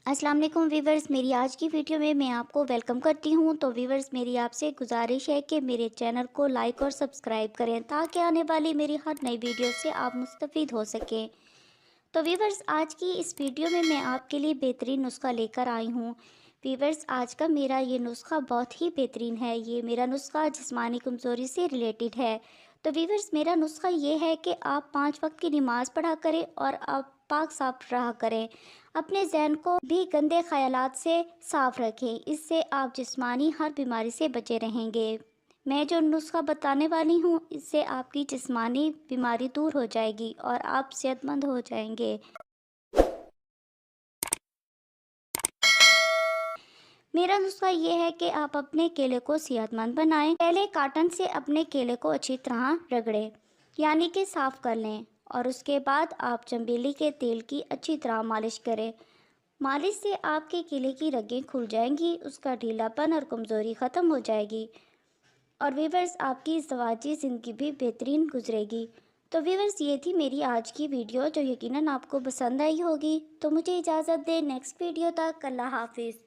السلام علیکم ویورز، میری آج کی ویڈیو میں آپ کو ویلکم کرتی ہوں۔ تو ویورز، میری آپ سے گزارش ہے کہ میرے چینل کو لائک اور سبسکرائب کریں تاکہ آنے والی میری ہر نئی ویڈیو سے آپ مستفید ہو سکیں۔ تو ویورز، آج کی اس ویڈیو میں آپ کے لیے بہترین نسخہ لے کر آئی ہوں۔ ویورز، آج کا میرا یہ نسخہ بہت ہی بہترین ہے۔ یہ میرا نسخہ جسمانی کمزوری سے ریلیٹڈ ہے۔ تو ویورز، میرا نسخہ یہ ہے کہ آپ 5 وقت کی نماز پڑھا کریں اور آپ پاک صاف رہا کریں۔ اپنے ذہن کو بھی گندے خیالات سے صاف رکھیں، اس سے آپ جسمانی ہر بیماری سے بچے رہیں گے۔ میں جو نسخہ بتانے والی ہوں اس سے آپ کی جسمانی بیماری دور ہو جائے گی اور آپ صحت مند ہو جائیں گے۔ میرا نسخہ یہ ہے کہ آپ اپنے کیلے کو صحت مند بنائیں۔ پہلے کاٹن سے اپنے کیلے کو اچھی طرح رگڑیں، یعنی کہ صاف کر لیں، اور اس کے بعد آپ چنبیلی کے تیل کی اچھی طرح مالش کریں۔ مالش سے آپ کے کیلے کی رگیں کھل جائیں گی، اس کا ڈھیلا پن اور کمزوری ختم ہو جائے گی، اور ویورز آپ کی ازدواجی زندگی بھی بہترین گزرے گی۔ تو ویورز، یہ تھی میری آج کی ویڈیو جو یقیناً آپ کو پسند آئی ہوگی۔ تو مجھے اجازت دیں، نیکسٹ ویڈیو تک اللہ حافظ۔